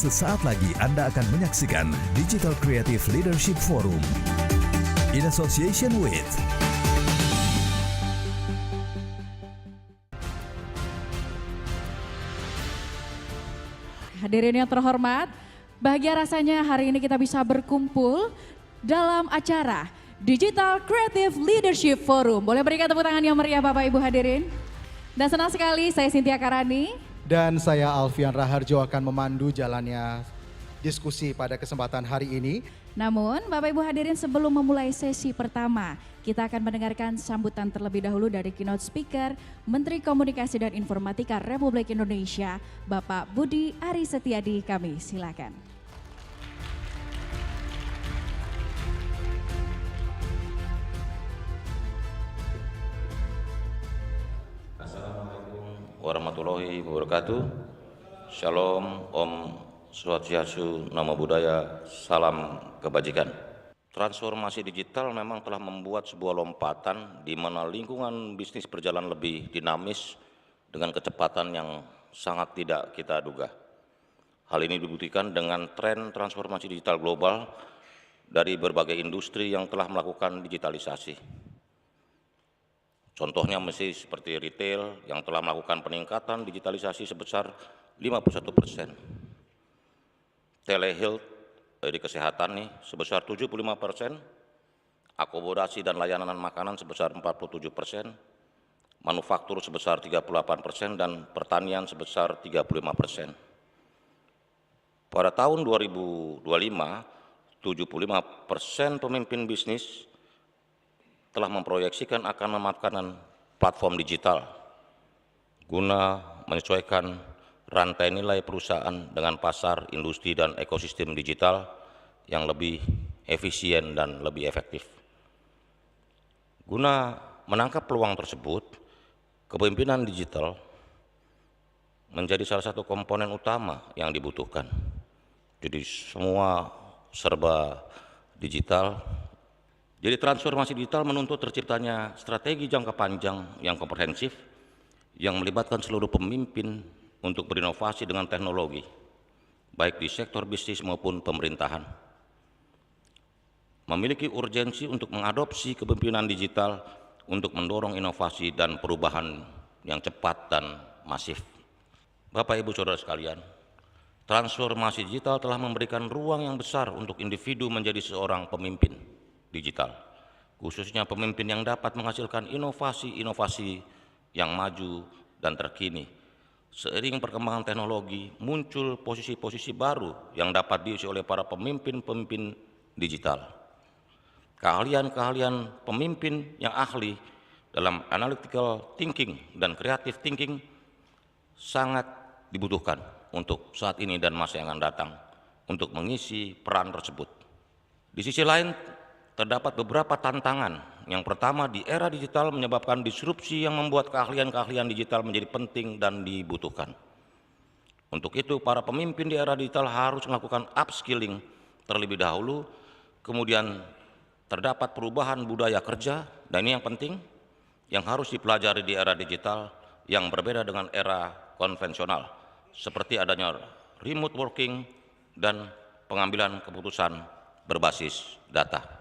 Sesaat lagi Anda akan menyaksikan Digital Creative Leadership Forum in association with Hadirin yang terhormat, bahagia rasanya hari ini kita bisa berkumpul dalam acara Digital Creative Leadership Forum. Boleh berikan tepuk tangan yang meriah Bapak Ibu hadirin. Dan senang sekali saya Cynthia Karani. Dan saya Alfian Raharjo akan memandu jalannya diskusi pada kesempatan hari ini. Namun Bapak Ibu hadirin, sebelum memulai sesi pertama, kita akan mendengarkan sambutan terlebih dahulu dari keynote speaker Menteri Komunikasi dan Informatika Republik Indonesia, Bapak Budi Aris Setiadi. Kami silakan. Assalamualaikum warahmatullahi wabarakatuh. Shalom, Om Swastiastu, Namo Buddhaya, salam kebajikan. Transformasi digital memang telah membuat sebuah lompatan di mana lingkungan bisnis berjalan lebih dinamis dengan kecepatan yang sangat tidak kita duga. Hal ini dibuktikan dengan tren transformasi digital global dari berbagai industri yang telah melakukan digitalisasi. Contohnya mesti seperti retail yang telah melakukan peningkatan digitalisasi sebesar 51%. Telehealth di kesehatan nih sebesar 75%, akomodasi dan layanan makanan sebesar 47%, manufaktur sebesar 38% dan pertanian sebesar 35%. Pada tahun 2025, 75% pemimpin bisnis telah memproyeksikan akan memanfaatkan platform digital guna menyesuaikan rantai nilai perusahaan dengan pasar, industri, dan ekosistem digital yang lebih efisien dan lebih efektif. Guna menangkap peluang tersebut, kepemimpinan digital menjadi salah satu komponen utama yang dibutuhkan. Jadi semua serba digital. Jadi transformasi digital menuntut terciptanya strategi jangka panjang yang komprehensif yang melibatkan seluruh pemimpin untuk berinovasi dengan teknologi, baik di sektor bisnis maupun pemerintahan. Memiliki urgensi untuk mengadopsi kepemimpinan digital untuk mendorong inovasi dan perubahan yang cepat dan masif. Bapak Ibu Saudara sekalian, transformasi digital telah memberikan ruang yang besar untuk individu menjadi seorang pemimpin digital, khususnya pemimpin yang dapat menghasilkan inovasi-inovasi yang maju dan terkini. Seiring perkembangan teknologi, muncul posisi-posisi baru yang dapat diisi oleh para pemimpin-pemimpin digital. Keahlian-keahlian pemimpin yang ahli dalam analytical thinking dan creative thinking sangat dibutuhkan untuk saat ini dan masa yang akan datang untuk mengisi peran tersebut. Di sisi lain, terdapat beberapa tantangan. Yang pertama, di era digital menyebabkan disrupsi yang membuat keahlian-keahlian digital menjadi penting dan dibutuhkan. Untuk itu, para pemimpin di era digital harus melakukan upskilling terlebih dahulu, kemudian terdapat perubahan budaya kerja, dan ini yang penting, yang harus dipelajari di era digital yang berbeda dengan era konvensional, seperti adanya remote working dan pengambilan keputusan berbasis data.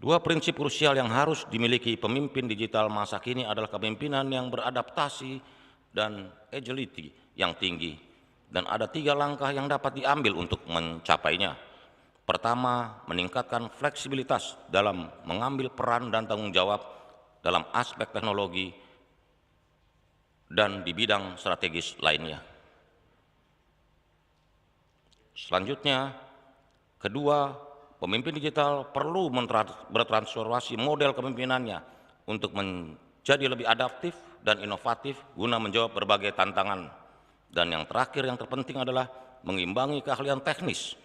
Dua prinsip krusial yang harus dimiliki pemimpin digital masa kini adalah kepemimpinan yang beradaptasi dan agility yang tinggi. Dan ada 3 langkah yang dapat diambil untuk mencapainya. Pertama, meningkatkan fleksibilitas dalam mengambil peran dan tanggung jawab dalam aspek teknologi dan di bidang strategis lainnya. Selanjutnya, kedua, pemimpin digital perlu bertransformasi model kepemimpinannya untuk menjadi lebih adaptif dan inovatif guna menjawab berbagai tantangan. Dan yang terakhir yang terpenting adalah mengimbangi keahlian teknis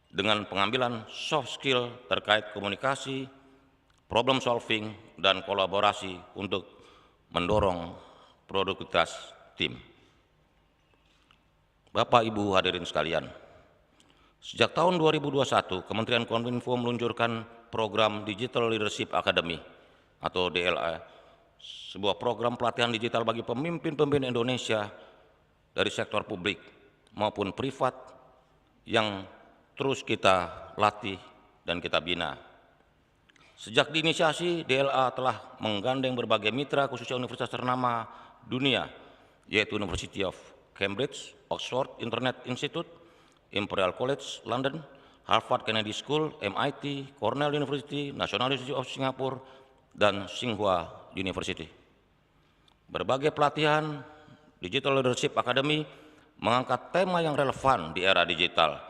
dengan pengambilan soft skill terkait komunikasi, problem solving, dan kolaborasi untuk mendorong produktivitas tim. Bapak Ibu hadirin sekalian, sejak tahun 2021, Kementerian Kominfo meluncurkan program Digital Leadership Academy atau DLA, sebuah program pelatihan digital bagi pemimpin-pemimpin Indonesia dari sektor publik maupun privat yang terus kita latih dan kita bina. Sejak diinisiasi, DLA telah menggandeng berbagai mitra khususnya universitas ternama dunia, yaitu University of Cambridge, Oxford Internet Institute, Imperial College London, Harvard Kennedy School, MIT, Cornell University, National University of Singapore, dan Tsinghua University. Berbagai pelatihan Digital Leadership Academy mengangkat tema yang relevan di era digital,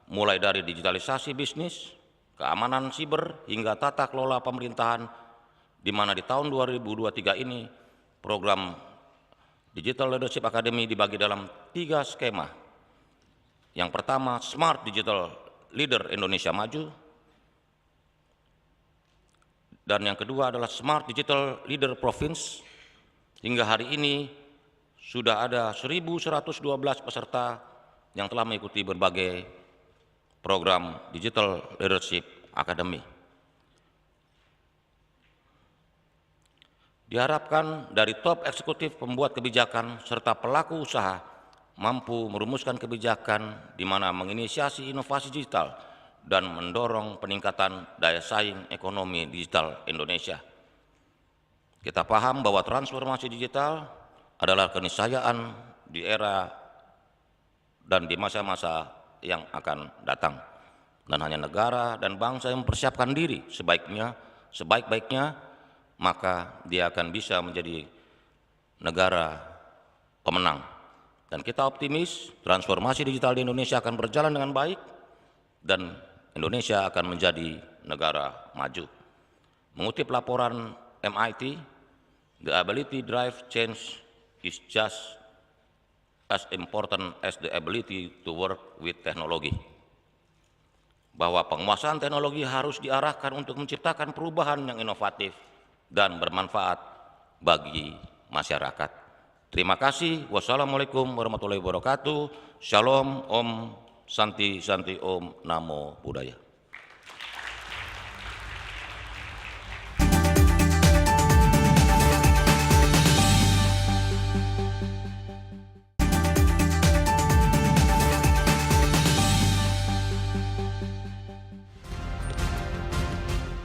mulai dari digitalisasi bisnis, keamanan siber, hingga tata kelola pemerintahan, di mana di tahun 2023 ini program Digital Leadership Academy dibagi dalam 3 skema. Yang pertama, Smart Digital Leader Indonesia Maju, dan yang kedua adalah Smart Digital Leader Province. Hingga hari ini sudah ada 1.112 peserta yang telah mengikuti berbagai program Digital Leadership Academy. Diharapkan dari top eksekutif pembuat kebijakan serta pelaku usaha mampu merumuskan kebijakan di mana menginisiasi inovasi digital dan mendorong peningkatan daya saing ekonomi digital Indonesia. Kita paham bahwa transformasi digital adalah keniscayaan di era dan di masa-masa yang akan datang. Dan hanya negara dan bangsa yang mempersiapkan diri sebaik-baiknya, maka dia akan bisa menjadi negara pemenang. Dan kita optimis transformasi digital di Indonesia akan berjalan dengan baik dan Indonesia akan menjadi negara maju. Mengutip laporan MIT, the ability to drive change is just as important as the ability to work with technology. Bahwa penguasaan teknologi harus diarahkan untuk menciptakan perubahan yang inovatif dan bermanfaat bagi masyarakat. Terima kasih. Wassalamualaikum warahmatullahi wabarakatuh. Shalom, Om Santi Santi Om, Namo Buddhaya.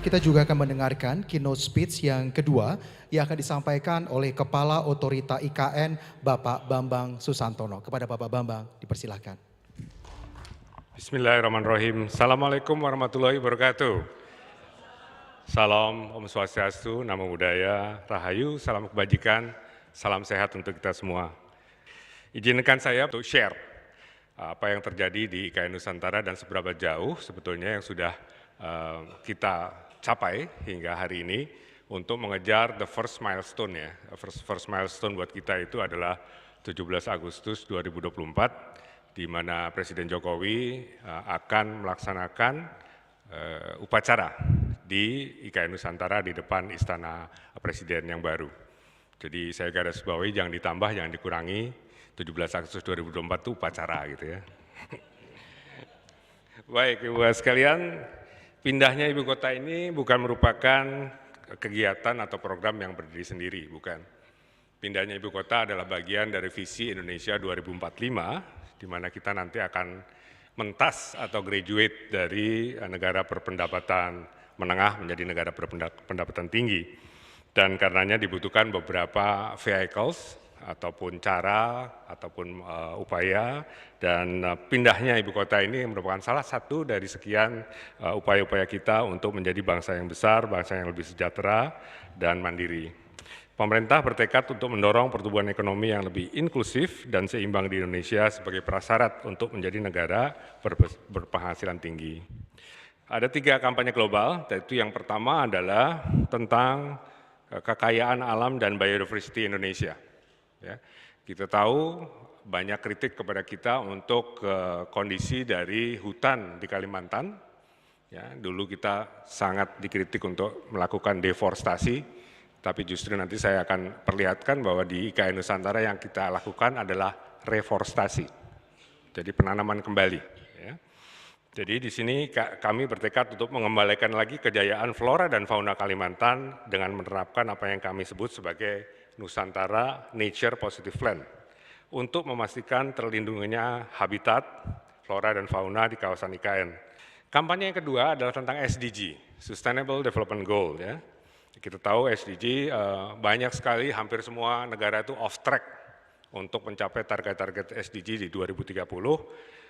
Kita juga akan mendengarkan keynote speech yang kedua yang akan disampaikan oleh Kepala Otorita IKN Bapak Bambang Susantono. Kepada Bapak Bambang dipersilahkan. Bismillahirrahmanirrahim. Assalamualaikum warahmatullahi wabarakatuh. Salam Om Swastiastu, Namo Buddhaya, Rahayu, salam kebajikan, salam sehat untuk kita semua. Izinkan saya untuk share apa yang terjadi di IKN Nusantara dan seberapa jauh sebetulnya yang sudah kita capai hingga hari ini untuk mengejar the first milestone ya. First milestone buat kita itu adalah 17 Agustus 2024 di mana Presiden Jokowi akan melaksanakan upacara di IKN Nusantara di depan Istana Presiden yang baru. Jadi saya garis bawahi jangan ditambah, jangan dikurangi, 17 Agustus 2024 itu upacara gitu ya. Baik Ibu sekalian, pindahnya ibu kota ini bukan merupakan kegiatan atau program yang berdiri sendiri, bukan. Pindahnya ibu kota adalah bagian dari visi Indonesia 2045, di mana kita nanti akan mentas atau graduate dari negara berpendapatan menengah menjadi negara berpendapatan tinggi. Dan karenanya dibutuhkan beberapa vehicles, ataupun cara, ataupun upaya, dan pindahnya ibu kota ini merupakan salah satu dari sekian upaya-upaya kita untuk menjadi bangsa yang besar, bangsa yang lebih sejahtera dan mandiri. Pemerintah bertekad untuk mendorong pertumbuhan ekonomi yang lebih inklusif dan seimbang di Indonesia sebagai prasyarat untuk menjadi negara berpenghasilan tinggi. Ada 3 kampanye global, yaitu yang pertama adalah tentang kekayaan alam dan biodiversity Indonesia. Ya, kita tahu banyak kritik kepada kita untuk kondisi dari hutan di Kalimantan. Ya, dulu kita sangat dikritik untuk melakukan deforestasi, tapi justru nanti saya akan perlihatkan bahwa di IKN Nusantara yang kita lakukan adalah reforestasi, jadi penanaman kembali. Ya. Jadi di sini kami bertekad untuk mengembalikan lagi kejayaan flora dan fauna Kalimantan dengan menerapkan apa yang kami sebut sebagai Nusantara Nature Positive Land. untuk memastikan terlindunginya habitat, flora dan fauna di kawasan IKN. Kampanye yang kedua adalah tentang SDG, Sustainable Development Goal. Ya. Kita tahu SDG banyak sekali, hampir semua negara itu off track untuk mencapai target-target SDG di 2030.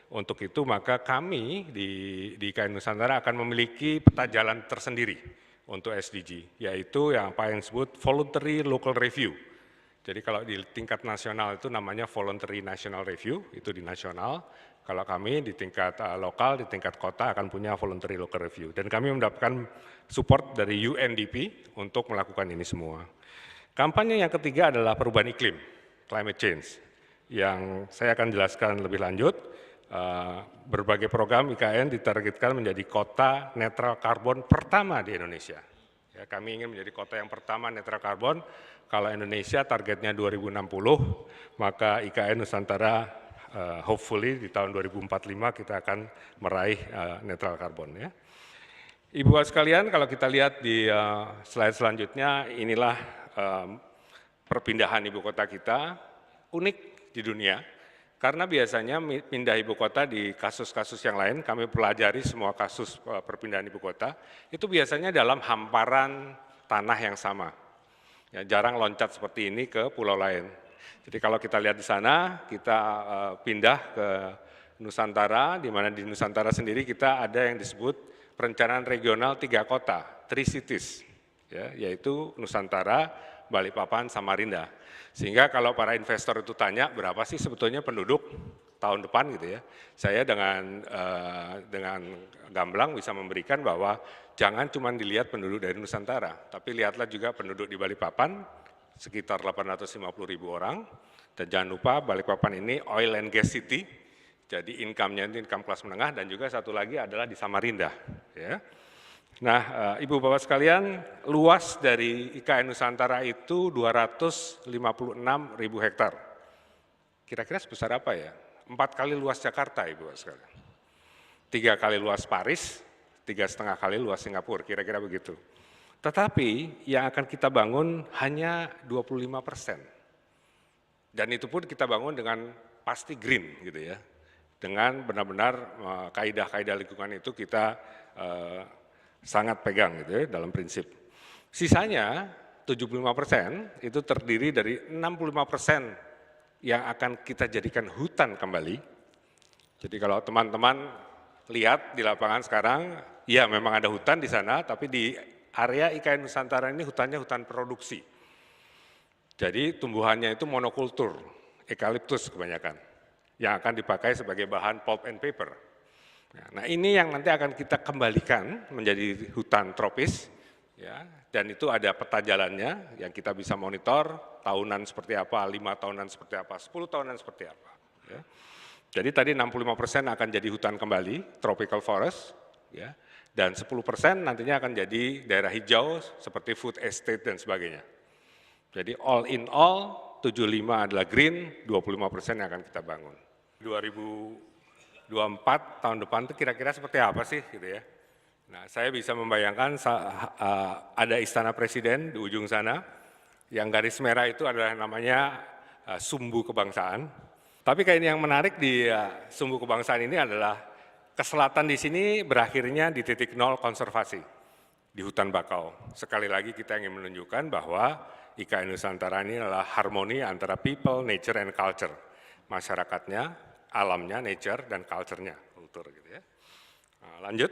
Untuk itu maka kami di IKN Nusantara akan memiliki peta jalan tersendiri untuk SDG, yaitu yang disebut Voluntary Local Review. Jadi kalau di tingkat nasional itu namanya Voluntary National Review, itu di nasional. Kalau kami di tingkat lokal, di tingkat kota akan punya Voluntary Local Review. Dan kami mendapatkan support dari UNDP untuk melakukan ini semua. Kampanye yang ketiga adalah perubahan iklim, climate change, yang saya akan jelaskan lebih lanjut. Berbagai program IKN ditargetkan menjadi kota netral karbon pertama di Indonesia. Ya, kami ingin menjadi kota yang pertama netral karbon. Kalau Indonesia targetnya 2060, maka IKN Nusantara hopefully di tahun 2045 kita akan meraih netral karbon. Ya. Ibu bapak sekalian, kalau kita lihat di slide selanjutnya, inilah perpindahan ibu kota kita, unik di dunia. Karena biasanya pindah ibu kota di kasus-kasus yang lain, kami pelajari semua kasus perpindahan ibu kota, itu biasanya dalam hamparan tanah yang sama. Ya, jarang loncat seperti ini ke pulau lain. Jadi kalau kita lihat di sana, kita pindah ke Nusantara, di mana di Nusantara sendiri kita ada yang disebut perencanaan regional 3 kota, 3 cities, ya, yaitu Nusantara, Balikpapan, Samarinda. Sehingga kalau para investor itu tanya berapa sih sebetulnya penduduk tahun depan gitu ya, saya dengan gamblang bisa memberikan bahwa jangan cuma dilihat penduduk dari Nusantara, tapi lihatlah juga penduduk di Balikpapan sekitar 850.000 orang, dan jangan lupa Balikpapan ini oil and gas city, jadi income-nya itu income kelas menengah, dan juga satu lagi adalah di Samarinda. Ya. Nah, ibu bapak sekalian, luas dari IKN Nusantara itu 256.000 hektar. Kira-kira sebesar apa ya? 4 kali luas Jakarta, ibu bapak sekalian. 3 kali luas Paris, 3,5 kali luas Singapura, kira-kira begitu. Tetapi yang akan kita bangun hanya 25%. Dan itu pun kita bangun dengan pasti green gitu ya. Dengan benar-benar kaidah-kaidah lingkungan itu kita sangat pegang gitu ya dalam prinsip. Sisanya 75% itu terdiri dari 65% yang akan kita jadikan hutan kembali. Jadi kalau teman-teman lihat di lapangan sekarang, ya memang ada hutan di sana, tapi di area IKN Nusantara ini hutannya hutan produksi. Jadi tumbuhannya itu monokultur, eukaliptus kebanyakan, yang akan dipakai sebagai bahan pulp and paper. Nah ini yang nanti akan kita kembalikan menjadi hutan tropis, ya, dan itu ada peta jalannya yang kita bisa monitor, tahunan seperti apa, 5 tahunan seperti apa, 10 tahunan seperti apa. Ya. Jadi tadi 65% akan jadi hutan kembali, tropical forest, ya, dan 10% nantinya akan jadi daerah hijau seperti food estate dan sebagainya. Jadi all in all, 75 adalah green, 25% yang akan kita bangun. 2024 tahun depan itu kira-kira seperti apa sih gitu ya. Nah, saya bisa membayangkan ada istana presiden di ujung sana, yang garis merah itu adalah namanya sumbu kebangsaan. Tapi kayak ini yang menarik di sumbu kebangsaan ini adalah ke selatan di sini berakhirnya di titik nol konservasi, di hutan bakau. Sekali lagi kita ingin menunjukkan bahwa IKN Nusantara ini adalah harmoni antara people, nature, and culture. Masyarakatnya, alamnya, nature, dan culture-nya, kultur gitu ya. Nah, lanjut.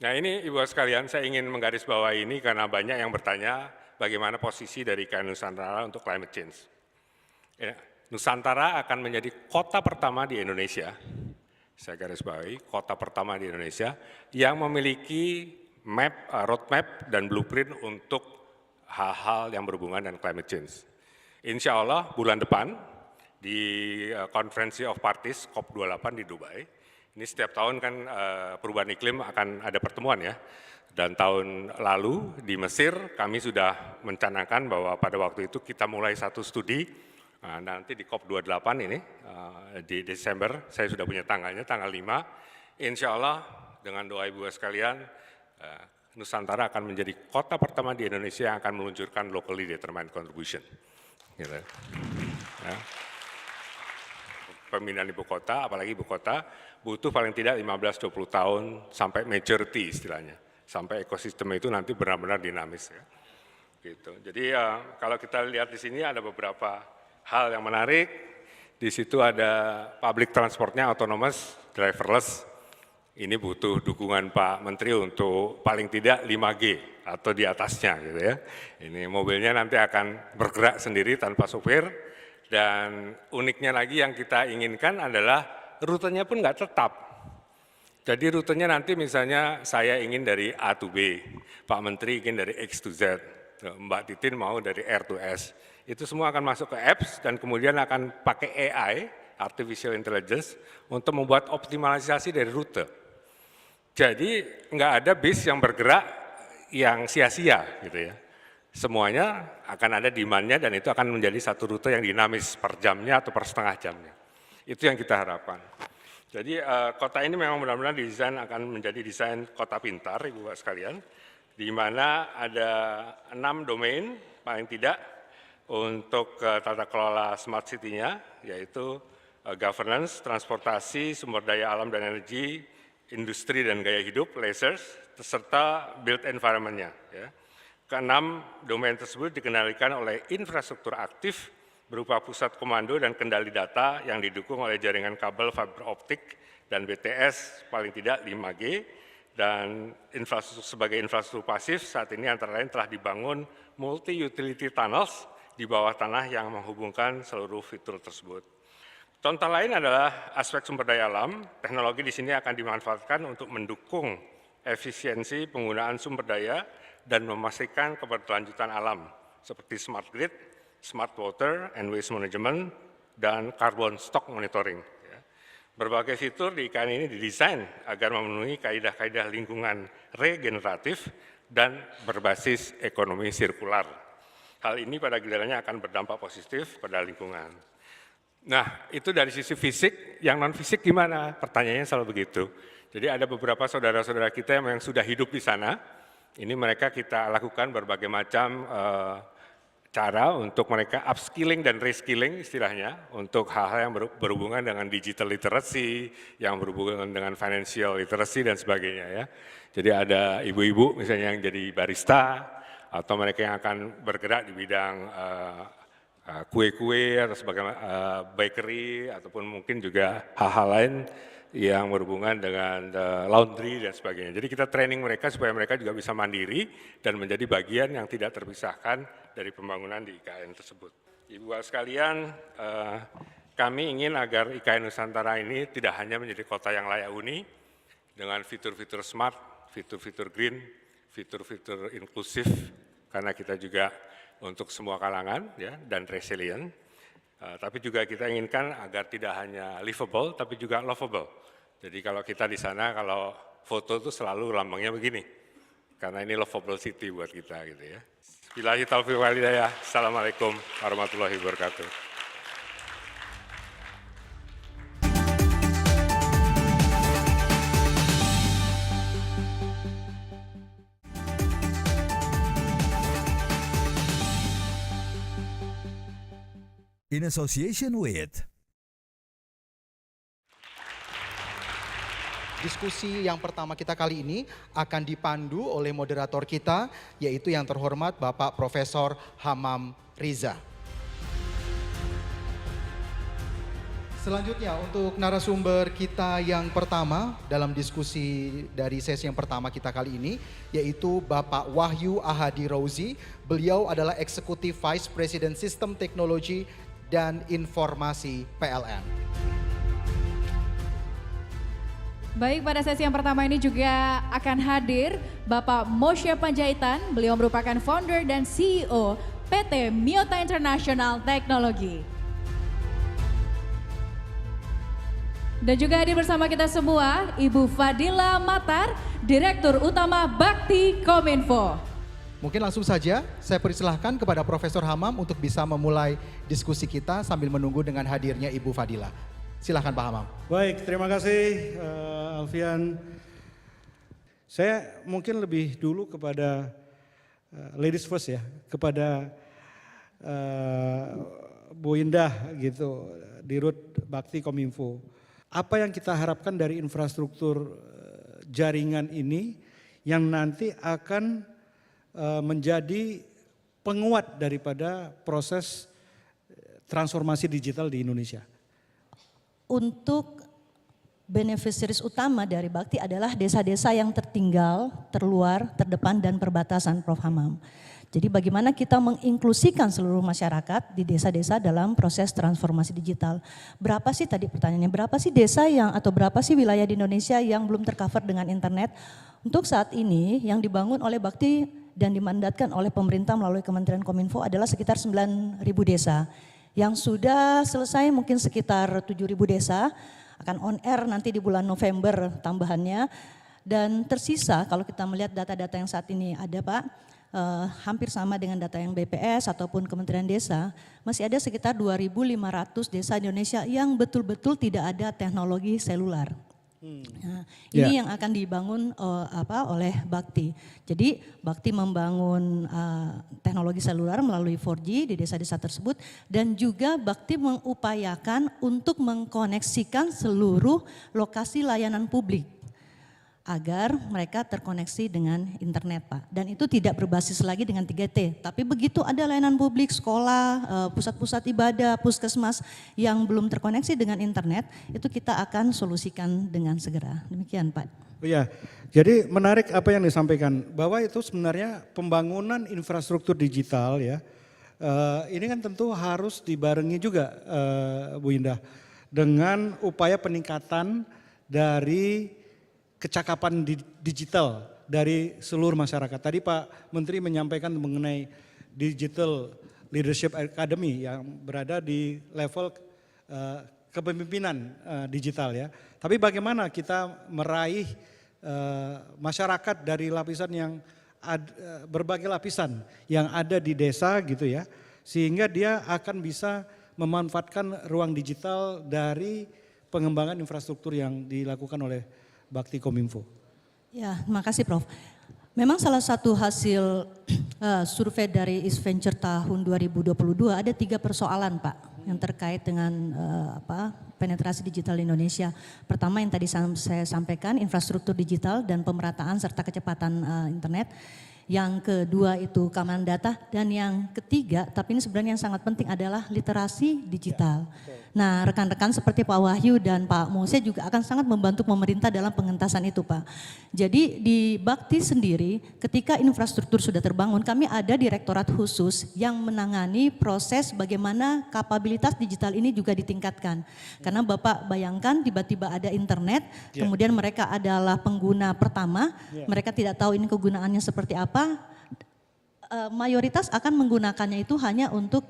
Nah ini Ibu sekalian, saya ingin menggarisbawahi ini karena banyak yang bertanya bagaimana posisi dari IKN Nusantara untuk climate change. Ya, Nusantara akan menjadi kota pertama di Indonesia, saya garisbawahi, kota pertama di Indonesia yang memiliki map, roadmap dan blueprint untuk hal-hal yang berhubungan dengan climate change. Insya Allah bulan depan di Conference of Parties COP28 di Dubai, ini setiap tahun kan perubahan iklim akan ada pertemuan ya. Dan tahun lalu di Mesir kami sudah mencanangkan bahwa pada waktu itu kita mulai satu studi, nanti di COP28 ini di Desember, saya sudah punya tanggalnya, tanggal 5, insya Allah dengan doa ibu sekalian, Nusantara akan menjadi kota pertama di Indonesia yang akan meluncurkan locally determined contribution. gitu. Ya. Pemindahan ibu kota, apalagi ibu kota, butuh paling tidak 15-20 tahun sampai maturity istilahnya, sampai ekosistem itu nanti benar-benar dinamis. Ya. Gitu. Jadi kalau kita lihat di sini ada beberapa hal yang menarik. Di situ ada public transportnya autonomous, driverless. Ini butuh dukungan Pak Menteri untuk paling tidak 5G atau di atasnya gitu ya. Ini mobilnya nanti akan bergerak sendiri tanpa sopir, dan uniknya lagi yang kita inginkan adalah rutenya pun nggak tetap. Jadi rutenya nanti misalnya saya ingin dari A to B, Pak Menteri ingin dari X to Z, Mbak Titin mau dari R to S. Itu semua akan masuk ke apps dan kemudian akan pakai AI, Artificial Intelligence, untuk membuat optimalisasi dari rute. Jadi nggak ada bis yang bergerak yang sia-sia gitu ya. Semuanya akan ada demand-nya dan itu akan menjadi satu rute yang dinamis per jamnya atau per setengah jamnya. Itu yang kita harapkan. Jadi kota ini memang benar-benar didesain akan menjadi desain kota pintar, Ibu Bapak sekalian, di mana ada 6 domain paling tidak untuk tata kelola smart city-nya, yaitu governance, transportasi, sumber daya alam dan energi, industri dan gaya hidup, leisure, serta built environment-nya. Ya. Keenam domain tersebut dikendalikan oleh infrastruktur aktif berupa pusat komando dan kendali data yang didukung oleh jaringan kabel fiber optik dan BTS paling tidak 5G, dan infrastruktur sebagai infrastruktur pasif saat ini antara lain telah dibangun multi-utility tunnels di bawah tanah yang menghubungkan seluruh fitur tersebut. Contoh lain adalah aspek sumber daya alam. Teknologi di sini akan dimanfaatkan untuk mendukung efisiensi penggunaan sumber daya dan memastikan keberlanjutan alam seperti smart grid, smart water and waste management, dan carbon stock monitoring. Berbagai fitur di IKN ini didesain agar memenuhi kaidah-kaidah lingkungan regeneratif dan berbasis ekonomi sirkular. Hal ini pada gilirannya akan berdampak positif pada lingkungan. Nah, itu dari sisi fisik. Yang non-fisik gimana? Pertanyaannya selalu begitu. Jadi ada beberapa saudara-saudara kita yang sudah hidup di sana. Ini mereka kita lakukan berbagai macam cara untuk mereka upskilling dan reskilling istilahnya, untuk hal-hal yang berhubungan dengan digital literacy, yang berhubungan dengan financial literacy dan sebagainya ya. Jadi ada ibu-ibu misalnya yang jadi barista, atau mereka yang akan bergerak di bidang kue-kue atau sebagai bakery, ataupun mungkin juga hal-hal lain yang berhubungan dengan laundry dan sebagainya. Jadi kita training mereka supaya mereka juga bisa mandiri dan menjadi bagian yang tidak terpisahkan dari pembangunan di IKN tersebut. Ibu Bapak sekalian, kami ingin agar IKN Nusantara ini tidak hanya menjadi kota yang layak huni dengan fitur-fitur smart, fitur-fitur green, fitur-fitur inklusif, karena kita juga untuk semua kalangan ya, dan resilient, tapi juga kita inginkan agar tidak hanya livable tapi juga lovable. Jadi kalau kita di sana, kalau foto itu selalu lambangnya begini, karena ini lovable city buat kita gitu ya. Billahi taufiq wal hidayah. Assalamualaikum warahmatullahi wabarakatuh. In association with Diskusi yang pertama kita kali ini akan dipandu oleh moderator kita, yaitu yang terhormat Bapak Profesor Hamam Riza. Selanjutnya untuk narasumber kita yang pertama dalam diskusi dari sesi yang pertama kita kali ini, yaitu Bapak Wahyu Ahadi Rauzi. Beliau adalah Executive Vice President Sistem Teknologi dan Informasi PLN. Baik, pada sesi yang pertama ini juga akan hadir Bapak Moshe Panjaitan. Beliau merupakan founder dan CEO PT Miyota International Technology. Dan juga hadir bersama kita semua Ibu Fadila Matar, Direktur Utama Bakti Kominfo. Mungkin langsung saja saya persilahkan kepada Profesor Hamam untuk bisa memulai diskusi kita sambil menunggu dengan hadirnya Ibu Fadila. Silahkan Pak Hamam. Baik, terima kasih Alfian. Saya mungkin lebih dulu kepada ladies first ya, kepada Bu Indah gitu, Dirut Bakti Kominfo. Apa yang kita harapkan dari infrastruktur jaringan ini yang nanti akan menjadi penguat daripada proses transformasi digital di Indonesia? Untuk beneficiaries utama dari Bakti adalah desa-desa yang tertinggal, terluar, terdepan dan perbatasan, Prof. Hamam. Jadi bagaimana kita menginklusikan seluruh masyarakat di desa-desa dalam proses transformasi digital. Berapa sih tadi pertanyaannya, berapa sih desa yang atau berapa sih wilayah di Indonesia yang belum tercover dengan internet? Untuk saat ini yang dibangun oleh Bakti dan dimandatkan oleh pemerintah melalui Kementerian Kominfo adalah sekitar 9.000 desa. Yang sudah selesai mungkin sekitar 7.000 desa, akan on air nanti di bulan November tambahannya. Dan tersisa kalau kita melihat data-data yang saat ini ada Pak, hampir sama dengan data yang BPS ataupun Kementerian Desa, masih ada sekitar 2.500 desa di Indonesia yang betul-betul tidak ada teknologi selular. Nah, ini yang akan dibangun oleh Bakti. Jadi Bakti membangun teknologi seluler melalui 4G di desa-desa tersebut dan juga Bakti mengupayakan untuk mengkoneksikan seluruh lokasi layanan publik agar mereka terkoneksi dengan internet Pak. Dan itu tidak berbasis lagi dengan 3T. Tapi begitu ada layanan publik, sekolah, pusat-pusat ibadah, puskesmas yang belum terkoneksi dengan internet, itu kita akan solusikan dengan segera. Demikian Pak. Oh ya, jadi menarik apa yang disampaikan, bahwa itu sebenarnya pembangunan infrastruktur digital ya, ini kan tentu harus dibarengi juga Bu Indah, dengan upaya peningkatan dari kecakapan digital dari seluruh masyarakat. Tadi Pak Menteri menyampaikan mengenai Digital Leadership Academy yang berada di level kepemimpinan digital ya. Tapi bagaimana kita meraih masyarakat dari lapisan yang berbagai lapisan yang ada di desa gitu ya, sehingga dia akan bisa memanfaatkan ruang digital dari pengembangan infrastruktur yang dilakukan oleh Bakti Kominfo. Ya, makasih Prof. Memang salah satu hasil survei dari East Venture tahun 2022 ada 3 persoalan Pak yang terkait dengan penetrasi digital di Indonesia. Pertama yang tadi saya sampaikan, infrastruktur digital dan pemerataan serta kecepatan internet. Yang kedua itu keamanan data dan yang ketiga, tapi ini sebenarnya yang sangat penting adalah literasi digital. Nah rekan-rekan seperti Pak Wahyu dan Pak Mose juga akan sangat membantu pemerintah dalam pengentasan itu Pak. Jadi di Bakti sendiri ketika infrastruktur sudah terbangun kami ada direktorat khusus yang menangani proses bagaimana kapabilitas digital ini juga ditingkatkan. Karena Bapak bayangkan tiba-tiba ada internet, kemudian mereka adalah pengguna pertama, mereka tidak tahu ini kegunaannya seperti apa. Mayoritas akan menggunakannya itu hanya untuk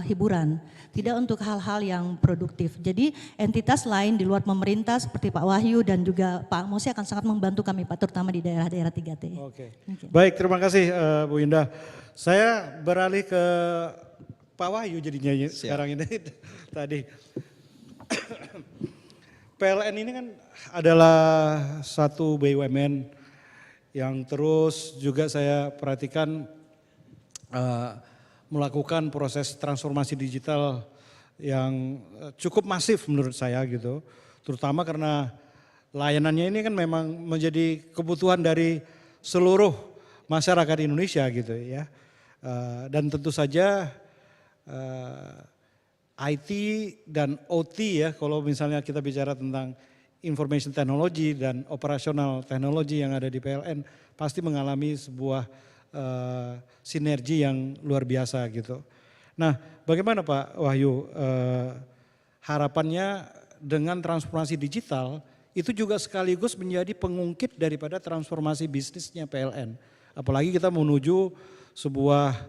hiburan, tidak untuk hal-hal yang produktif. Jadi entitas lain di luar pemerintah seperti Pak Wahyu dan juga Pak Mose akan sangat membantu kami Pak, terutama di daerah-daerah 3T. Oke. Baik, terima kasih Bu Indah. Saya beralih ke Pak Wahyu jadinya sekarang ini tadi. PLN ini kan adalah satu BUMN yang terus juga saya perhatikan melakukan proses transformasi digital yang cukup masif menurut saya gitu. Terutama karena layanannya ini kan memang menjadi kebutuhan dari seluruh masyarakat Indonesia gitu ya. Dan tentu saja IT dan OT ya, kalau misalnya kita bicara tentang information technology dan operational technology yang ada di PLN pasti mengalami sebuah sinergi yang luar biasa gitu. Nah bagaimana Pak Wahyu harapannya dengan transformasi digital itu juga sekaligus menjadi pengungkit daripada transformasi bisnisnya PLN. Apalagi kita menuju sebuah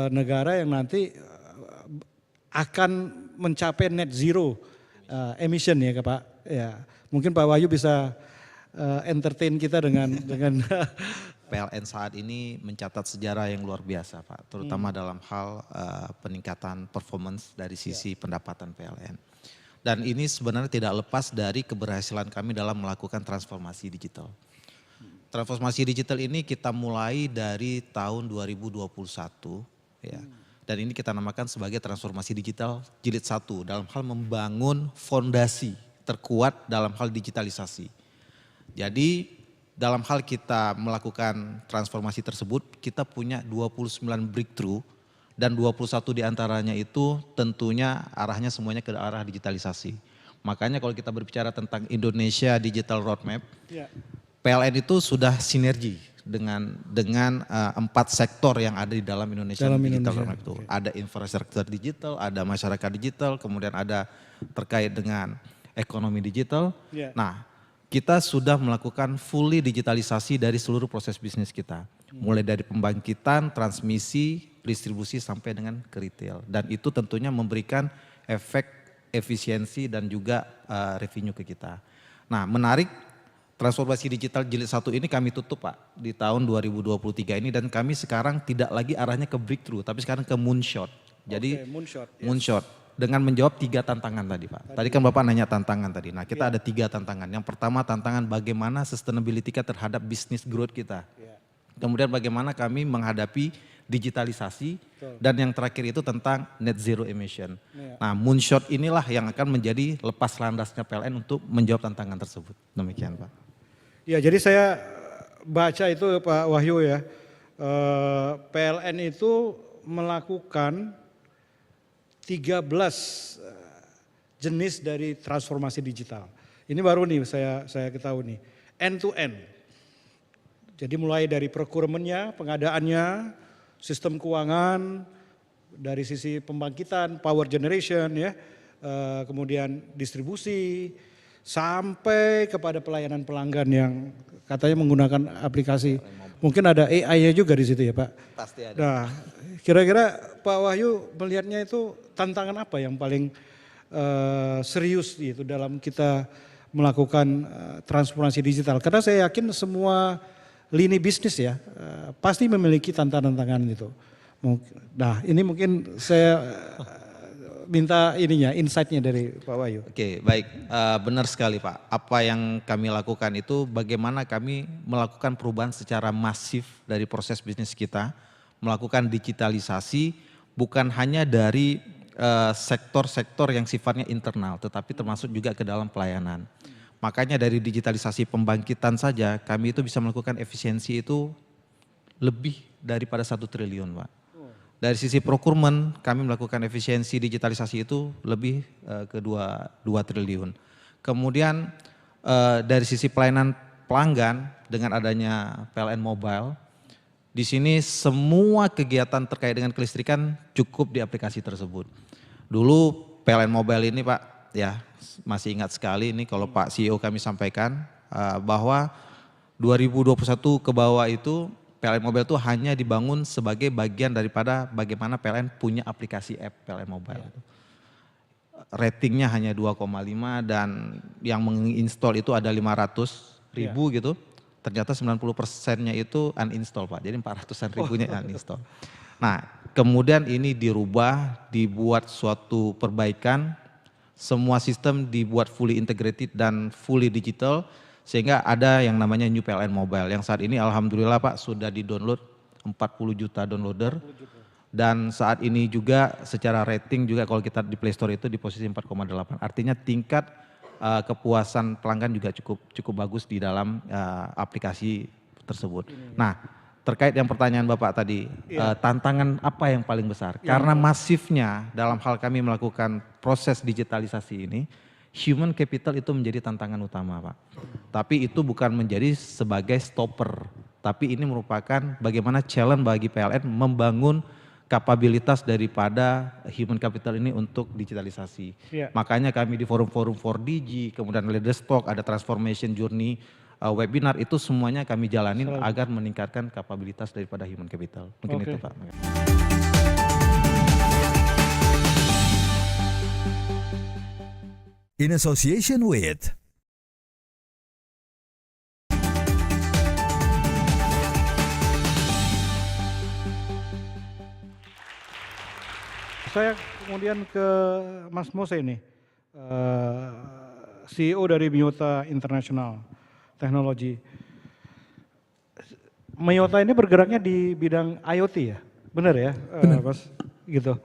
negara yang nanti akan mencapai net zero emission ya Pak. Ya, mungkin Pak Wahyu bisa entertain kita dengan PLN saat ini mencatat sejarah yang luar biasa Pak, terutama dalam hal peningkatan performance dari sisi pendapatan PLN. Dan ini sebenarnya tidak lepas dari keberhasilan kami dalam melakukan transformasi digital. Transformasi digital ini kita mulai dari tahun 2021 ya. Dan ini kita namakan sebagai transformasi digital jilid 1 dalam hal membangun fondasi terkuat dalam hal digitalisasi. Jadi dalam hal kita melakukan transformasi tersebut, kita punya 29 breakthrough dan 21 diantaranya itu tentunya arahnya semuanya ke arah digitalisasi. Makanya kalau kita berbicara tentang Indonesia Digital Roadmap, PLN itu sudah sinergi dengan 4 sektor yang ada di dalam Indonesia Digital Roadmap itu. Ada infrastruktur digital, ada masyarakat digital, kemudian ada terkait dengan ekonomi digital. Nah, kita sudah melakukan fully digitalisasi dari seluruh proses bisnis kita. Mulai dari pembangkitan, transmisi, distribusi sampai dengan ke retail. Dan itu tentunya memberikan efek efisiensi dan juga revenue ke kita. Nah, menarik, transformasi digital jilid 1 ini kami tutup Pak di tahun 2023 ini, dan kami sekarang tidak lagi arahnya ke breakthrough tapi sekarang ke moonshot. Jadi moonshot dengan menjawab 3 tantangan tadi Pak. Tadi kan Bapak nanya tantangan tadi. Nah, kita ada 3 tantangan. Yang pertama tantangan bagaimana sustainability kita terhadap business growth kita. Kemudian bagaimana kami menghadapi digitalisasi, dan yang terakhir itu tentang net zero emission. Nah, moonshot inilah yang akan menjadi lepas landasnya PLN untuk menjawab tantangan tersebut. Demikian Pak. Ya, jadi saya baca itu Pak Wahyu ya, PLN itu melakukan 13 jenis dari transformasi digital. Ini baru nih saya ketahui nih, end to end. Jadi mulai dari procurement-nya, pengadaannya, sistem keuangan, dari sisi pembangkitan, power generation ya, kemudian distribusi, sampai kepada pelayanan pelanggan yang katanya menggunakan aplikasi. Mungkin ada AI-nya juga di situ ya Pak? Pasti ada. Nah, kira-kira Pak Wahyu melihatnya itu tantangan apa yang paling serius gitu dalam kita melakukan transformasi digital? Karena saya yakin semua lini bisnis ya pasti memiliki tantangan-tantangan itu. Nah, ini mungkin saya minta insight-nya dari Pak Wahyu. Oke, baik, benar sekali Pak. Apa yang kami lakukan itu bagaimana kami melakukan perubahan secara masif dari proses bisnis kita, melakukan digitalisasi bukan hanya dari sektor-sektor yang sifatnya internal, tetapi termasuk juga ke dalam pelayanan. Makanya dari digitalisasi pembangkitan saja kami itu bisa melakukan efisiensi itu lebih daripada 1 triliun Pak. Dari sisi procurement kami melakukan efisiensi digitalisasi itu lebih ke 2 triliun. Kemudian dari sisi pelayanan pelanggan dengan adanya PLN Mobile, di sini semua kegiatan terkait dengan kelistrikan cukup di aplikasi tersebut. Dulu PLN Mobile ini Pak, ya masih ingat sekali ini kalau Pak CEO kami sampaikan bahwa 2021 ke bawah itu PLN Mobile itu hanya dibangun sebagai bagian daripada bagaimana PLN punya aplikasi app PLN Mobile. Ratingnya hanya 2,5 dan yang menginstall itu ada 500.000 gitu. Ternyata 90%-nya itu uninstall Pak, jadi 400-an ribunya uninstall. Nah, kemudian ini dirubah, dibuat suatu perbaikan, semua sistem dibuat fully integrated dan fully digital, sehingga ada yang namanya New PLN Mobile yang saat ini alhamdulillah Pak sudah di-download 40 juta downloader. Dan saat ini juga secara rating juga kalau kita di Play Store itu di posisi 4,8. Artinya tingkat kepuasan pelanggan juga cukup bagus di dalam aplikasi tersebut. Nah, terkait yang pertanyaan Bapak tadi, tantangan apa yang paling besar? Karena masifnya dalam hal kami melakukan proses digitalisasi ini, human capital itu menjadi tantangan utama Pak. Tapi itu bukan menjadi sebagai stopper, tapi ini merupakan bagaimana challenge bagi PLN membangun kapabilitas daripada human capital ini untuk digitalisasi. Makanya kami di forum-forum 4DG, kemudian Leaders Talk, ada transformation journey, webinar itu semuanya kami jalanin agar meningkatkan kapabilitas daripada human capital. Mungkin itu Pak. In association with Saya kemudian ke Mas Mose ini, CEO dari Miyota International Technology. Miyota ini bergeraknya di bidang IoT ya, benar ya Mas? gitu.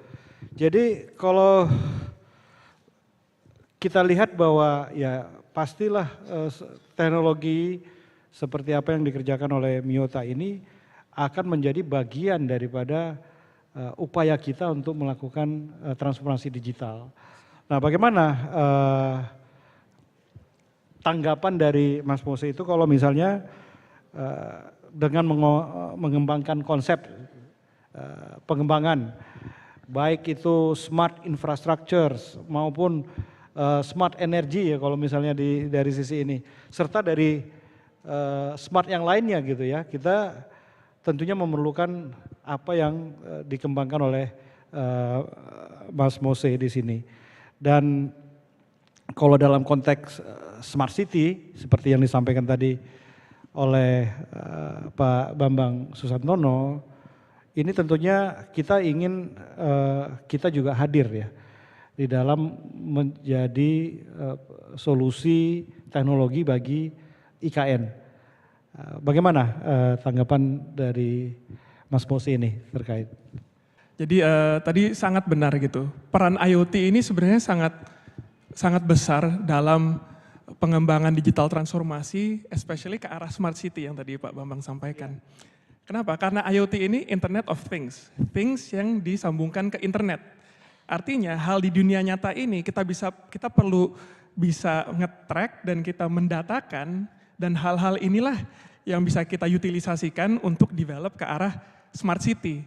Jadi kalau kita lihat bahwa ya pastilah teknologi seperti apa yang dikerjakan oleh Miyota ini akan menjadi bagian daripada upaya kita untuk melakukan transformasi digital. Nah, bagaimana tanggapan dari Mas Mose itu kalau misalnya dengan mengembangkan konsep pengembangan baik itu smart infrastructure maupun smart energy ya kalau misalnya dari sisi ini, serta dari smart yang lainnya gitu ya, kita tentunya memerlukan apa yang dikembangkan oleh Mas Mose di sini. Dan kalau dalam konteks smart city seperti yang disampaikan tadi oleh Pak Bambang Susantono, ini tentunya kita ingin kita juga hadir ya di dalam menjadi solusi teknologi bagi IKN. Bagaimana tanggapan dari Mas Mose ini terkait? Jadi tadi sangat benar gitu. Peran IoT ini sebenarnya sangat besar dalam pengembangan digital transformasi, especially ke arah smart city yang tadi Pak Bambang sampaikan. Kenapa? Karena IoT ini Internet of Things, things yang disambungkan ke internet. Artinya hal di dunia nyata ini kita perlu bisa nge-track dan kita mendatakan, dan hal-hal inilah yang bisa kita utilisasikan untuk develop ke arah smart city.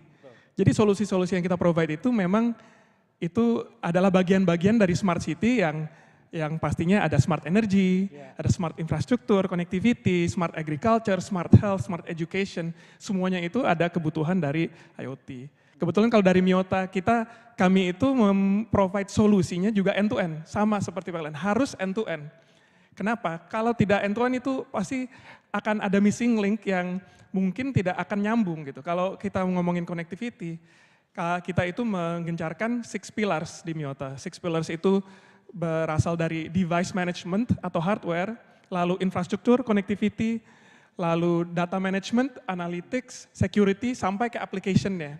Jadi solusi-solusi yang kita provide itu memang itu adalah bagian-bagian dari smart city yang pastinya ada smart energy, ada smart infrastruktur, connectivity, smart agriculture, smart health, smart education, semuanya itu ada kebutuhan dari IoT. Kebetulan kalau dari Miyota kami itu memprovide solusinya juga end to end, sama seperti PLN, harus end to end. Kenapa? Kalau tidak end to end itu pasti akan ada missing link yang mungkin tidak akan nyambung gitu. Kalau kita ngomongin connectivity, kita itu menggencarkan 6 pillars di Miyota. 6 pillars itu berasal dari device management atau hardware, lalu infrastruktur, connectivity, lalu data management, analytics, security, sampai ke application-nya.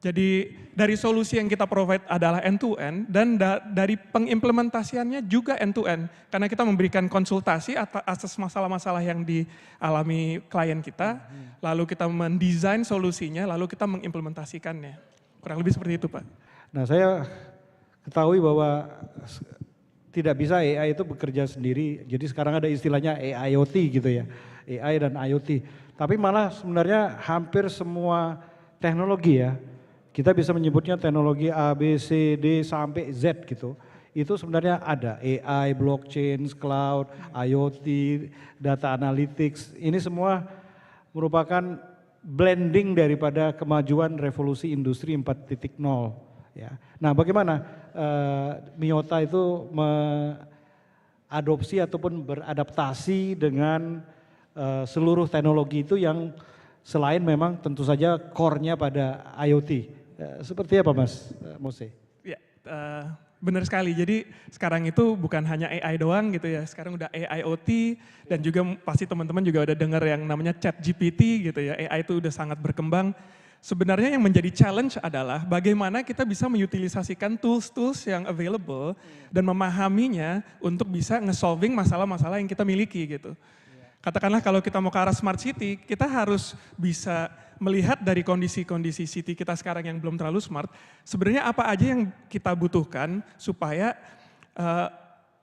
Jadi dari solusi yang kita provide adalah end-to-end dan dari pengimplementasiannya juga end-to-end. Karena kita memberikan konsultasi atas masalah-masalah yang dialami klien kita, lalu kita mendesain solusinya, lalu kita mengimplementasikannya. Kurang lebih seperti itu Pak. Nah saya ketahui bahwa tidak bisa AI itu bekerja sendiri, jadi sekarang ada istilahnya AIoT gitu ya, AI dan IoT. Tapi malah sebenarnya hampir semua teknologi ya, kita bisa menyebutnya teknologi A, B, C, D sampai Z gitu. Itu sebenarnya ada AI, blockchain, cloud, IoT, data analytics. Ini semua merupakan blending daripada kemajuan revolusi industri 4.0. Ya. Nah bagaimana Miyota itu mengadopsi ataupun beradaptasi dengan seluruh teknologi itu yang selain memang tentu saja core-nya pada IoT. Seperti apa Mas Mose? Ya, benar sekali. Jadi sekarang itu bukan hanya AI doang gitu ya. Sekarang udah AIoT dan juga pasti teman-teman juga udah dengar yang namanya ChatGPT gitu ya. AI itu udah sangat berkembang. Sebenarnya yang menjadi challenge adalah bagaimana kita bisa mengutilisasikan tools-tools yang available dan memahaminya untuk bisa nge-solving masalah-masalah yang kita miliki gitu. Katakanlah kalau kita mau ke arah smart city, kita harus bisa melihat dari kondisi-kondisi city kita sekarang yang belum terlalu smart, sebenarnya apa aja yang kita butuhkan supaya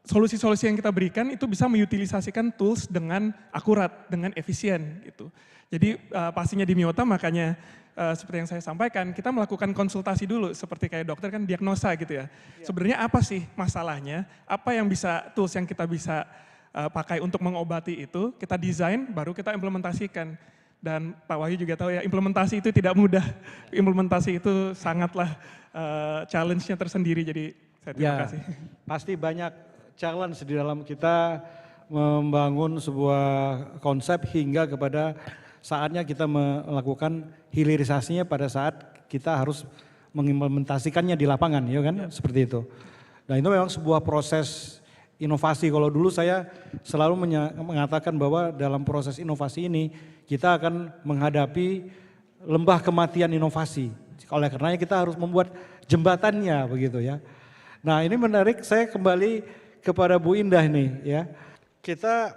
solusi-solusi yang kita berikan itu bisa mengutilisasikan tools dengan akurat, dengan efisien gitu. Jadi pastinya di Miyota makanya seperti yang saya sampaikan, kita melakukan konsultasi dulu seperti kayak dokter kan diagnosa gitu ya. Sebenarnya apa sih masalahnya, apa yang bisa tools yang kita bisa pakai untuk mengobati itu, kita desain baru kita implementasikan. Dan Pak Wahyu juga tahu ya, implementasi itu tidak mudah. Implementasi itu sangatlah challenge-nya tersendiri, jadi saya terima kasih. Pasti banyak challenge di dalam kita membangun sebuah konsep hingga kepada saatnya kita melakukan hilirisasinya pada saat kita harus mengimplementasikannya di lapangan, ya kan? Seperti itu. Dan itu memang sebuah proses inovasi. Kalau dulu saya selalu mengatakan bahwa dalam proses inovasi ini kita akan menghadapi lembah kematian inovasi. Oleh karenanya kita harus membuat jembatannya begitu ya. Nah ini menarik, saya kembali kepada Bu Indah nih ya. Kita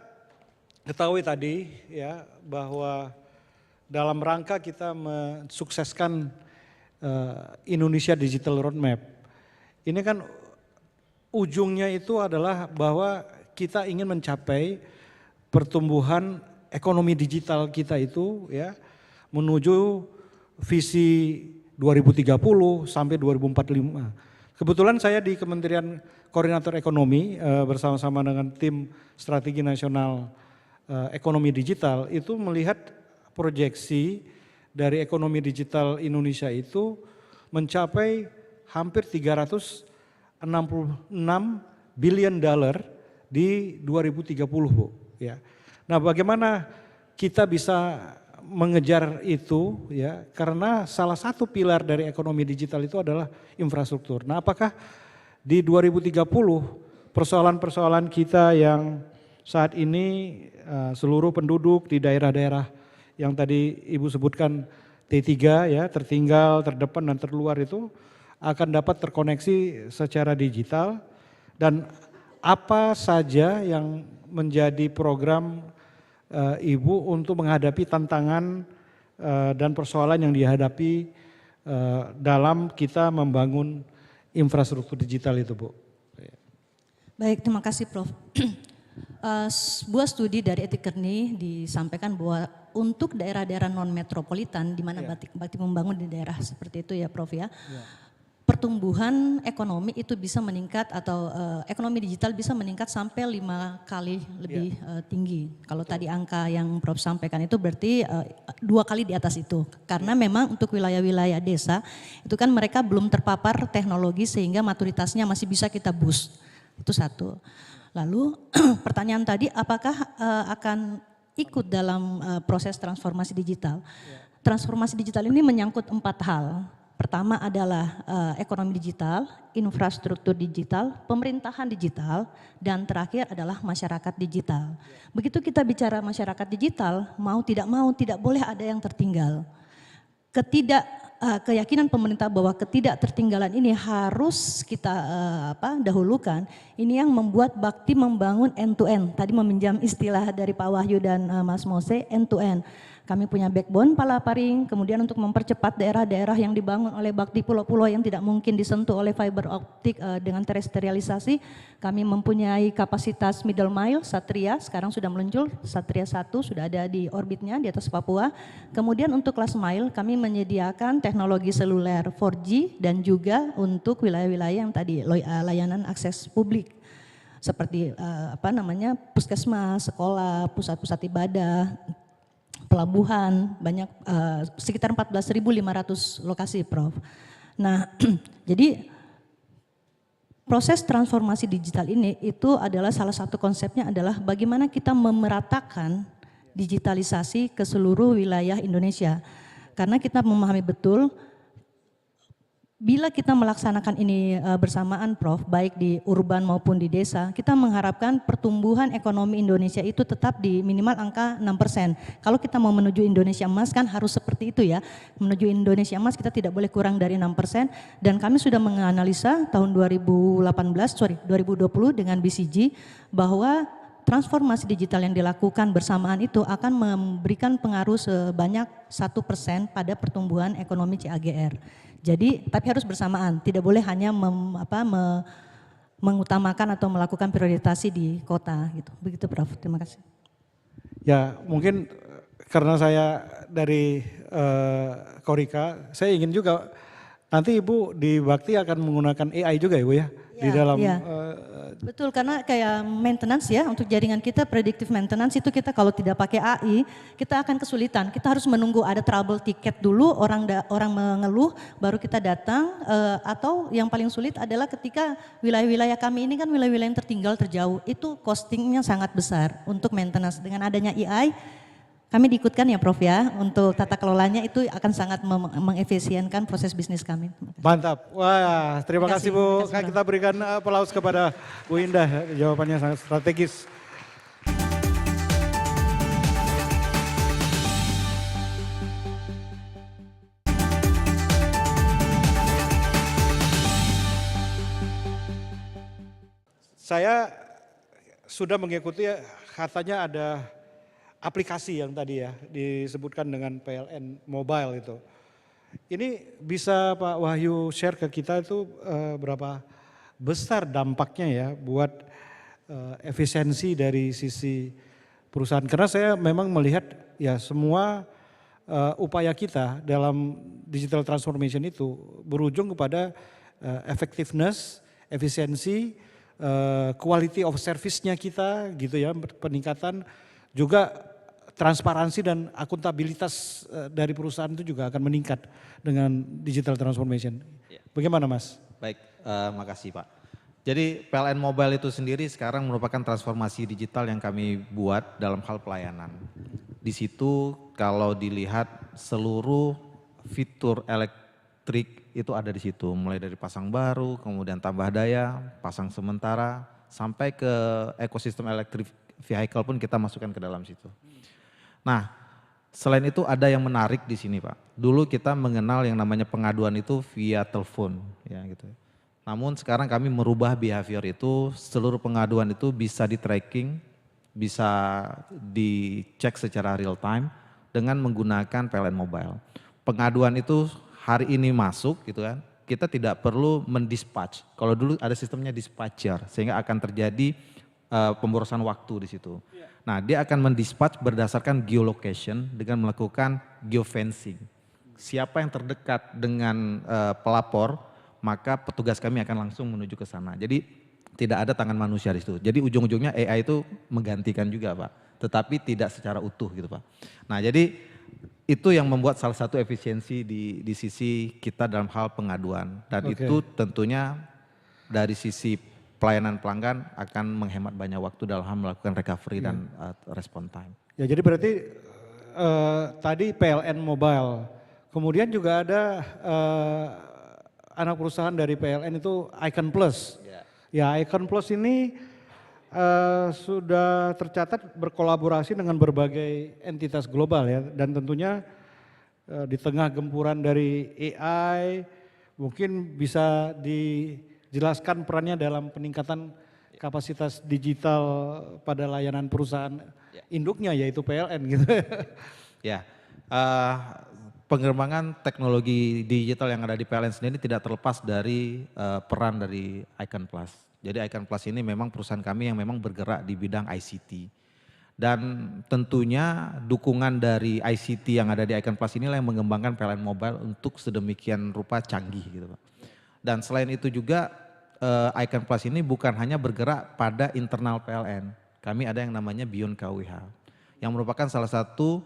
ketahui tadi ya bahwa dalam rangka kita mensukseskan Indonesia Digital Roadmap. Ini kan ujungnya itu adalah bahwa kita ingin mencapai pertumbuhan ekonomi digital kita itu ya menuju visi 2030 sampai 2045. Kebetulan saya di Kementerian Koordinator Ekonomi bersama-sama dengan tim Strategi Nasional Ekonomi Digital itu melihat proyeksi dari ekonomi digital Indonesia itu mencapai hampir 366 billion dollar di 2030 Bu. Ya. Nah bagaimana kita bisa mengejar itu ya karena salah satu pilar dari ekonomi digital itu adalah infrastruktur. Nah apakah di 2030 persoalan-persoalan kita yang saat ini seluruh penduduk di daerah-daerah yang tadi Ibu sebutkan T3 ya tertinggal, terdepan dan terluar itu akan dapat terkoneksi secara digital dan apa saja yang menjadi program Ibu untuk menghadapi tantangan dan persoalan yang dihadapi dalam kita membangun infrastruktur digital itu Bu. Baik, terima kasih Prof. Sebuah studi dari Etikerni disampaikan bahwa untuk daerah-daerah non-metropolitan di mana Bakti membangun di daerah seperti itu ya Prof ya. Pertumbuhan ekonomi itu bisa meningkat atau ekonomi digital bisa meningkat sampai 5 kali lebih tinggi. Kalau tadi angka yang Prof sampaikan itu berarti 2 kali di atas itu. Karena memang untuk wilayah-wilayah desa itu kan mereka belum terpapar teknologi sehingga maturitasnya masih bisa kita boost. Itu satu. Lalu pertanyaan tadi apakah akan ikut dalam proses transformasi digital? Transformasi digital ini menyangkut 4 hal. Pertama adalah ekonomi digital, infrastruktur digital, pemerintahan digital, dan terakhir adalah masyarakat digital. Begitu kita bicara masyarakat digital, mau tidak boleh ada yang tertinggal. Keyakinan pemerintah bahwa ketidaktertinggalan ini harus kita dahulukan, ini yang membuat Bakti membangun end to end. Tadi meminjam istilah dari Pak Wahyu dan Mas Mose, end to end. Kami punya backbone Palaparing, kemudian untuk mempercepat daerah-daerah yang dibangun oleh Bakti pulau-pulau yang tidak mungkin disentuh oleh fiber optik dengan terestrialisasi, kami mempunyai kapasitas middle mile, Satria, sekarang sudah meluncur, Satria 1 sudah ada di orbitnya di atas Papua. Kemudian untuk last mile kami menyediakan teknologi seluler 4G dan juga untuk wilayah-wilayah yang tadi layanan akses publik. Seperti puskesmas, sekolah, pusat-pusat ibadah, pelabuhan, banyak sekitar 14.500 lokasi Prof. Nah jadi proses transformasi digital ini itu adalah salah satu konsepnya adalah bagaimana kita memeratakan digitalisasi ke seluruh wilayah Indonesia. Karena kita memahami betul bila kita melaksanakan ini bersamaan Prof, baik di urban maupun di desa, kita mengharapkan pertumbuhan ekonomi Indonesia itu tetap di minimal angka 6%. Kalau kita mau menuju Indonesia Emas kan harus seperti itu ya. Menuju Indonesia Emas kita tidak boleh kurang dari 6%. Dan kami sudah menganalisa tahun 2020 dengan BCG bahwa transformasi digital yang dilakukan bersamaan itu akan memberikan pengaruh sebanyak 1% pada pertumbuhan ekonomi CAGR. Jadi tapi harus bersamaan, tidak boleh hanya mengutamakan atau melakukan prioritasi di kota gitu. Begitu Prof, terima kasih. Ya mungkin karena saya dari Korika, saya ingin juga nanti Ibu di Bakti akan menggunakan AI juga Ibu ya? Di dalam betul, karena kayak maintenance ya, untuk jaringan kita predictive maintenance itu kita kalau tidak pakai AI kita akan kesulitan. Kita harus menunggu ada trouble ticket dulu, orang mengeluh baru kita datang, atau yang paling sulit adalah ketika wilayah-wilayah kami ini kan wilayah-wilayah yang tertinggal terjauh, itu costingnya sangat besar untuk maintenance. Dengan adanya AI kami diikutkan ya Prof ya, untuk tata kelolanya itu akan sangat mengefisienkan proses bisnis kami. Mantap, wah terima kasih Bu. Kita berikan aplaus kepada Bu Indah, jawabannya sangat strategis. saya sudah mengikuti katanya ada aplikasi yang tadi ya disebutkan dengan PLN Mobile itu. Ini bisa Pak Wahyu share ke kita itu berapa besar dampaknya ya buat efisiensi dari sisi perusahaan. Karena saya memang melihat ya semua upaya kita dalam digital transformation itu berujung kepada effectiveness, efisiensi, quality of service-nya kita gitu ya, peningkatan juga transparansi dan akuntabilitas dari perusahaan itu juga akan meningkat dengan digital transformation. Bagaimana Mas? Baik, makasih Pak. Jadi PLN Mobile itu sendiri sekarang merupakan transformasi digital yang kami buat dalam hal pelayanan. Di situ kalau dilihat seluruh fitur elektrik itu ada di situ, mulai dari pasang baru, kemudian tambah daya, pasang sementara, sampai ke ekosistem electric vehicle pun kita masukkan ke dalam situ. Nah, selain itu ada yang menarik di sini Pak. Dulu kita mengenal yang namanya pengaduan itu via telepon, ya gitu. Namun sekarang kami merubah behavior itu, seluruh pengaduan itu bisa di tracking, bisa dicek secara real time dengan menggunakan PLN Mobile. Pengaduan itu hari ini masuk gitu kan, kita tidak perlu mendispatch. Kalau dulu ada sistemnya dispatcher sehingga akan terjadi pemborosan waktu di situ. Nah, dia akan mendispatch berdasarkan geolocation dengan melakukan geofencing. Siapa yang terdekat dengan pelapor, maka petugas kami akan langsung menuju ke sana. Jadi tidak ada tangan manusia di situ. Jadi ujung-ujungnya AI itu menggantikan juga Pak, tetapi tidak secara utuh gitu Pak. Nah, jadi itu yang membuat salah satu efisiensi di sisi kita dalam hal pengaduan. Dan itu tentunya dari sisi pelayanan pelanggan akan menghemat banyak waktu dalam hal melakukan recovery dan respon time. Ya, jadi berarti tadi PLN Mobile, kemudian juga ada anak perusahaan dari PLN itu Icon Plus. Ya, Icon Plus ini sudah tercatat berkolaborasi dengan berbagai entitas global ya, dan tentunya di tengah gempuran dari AI mungkin bisa dijelaskan perannya dalam peningkatan kapasitas digital pada layanan perusahaan induknya yaitu PLN gitu. Ya, pengembangan teknologi digital yang ada di PLN sendiri tidak terlepas dari peran dari Icon Plus. Jadi Icon Plus ini memang perusahaan kami yang memang bergerak di bidang ICT. Dan tentunya dukungan dari ICT yang ada di Icon Plus inilah yang mengembangkan PLN Mobile untuk sedemikian rupa canggih gitu Pak. Dan selain itu juga Icon Plus ini bukan hanya bergerak pada internal PLN. Kami ada yang namanya Beyond KWH yang merupakan salah satu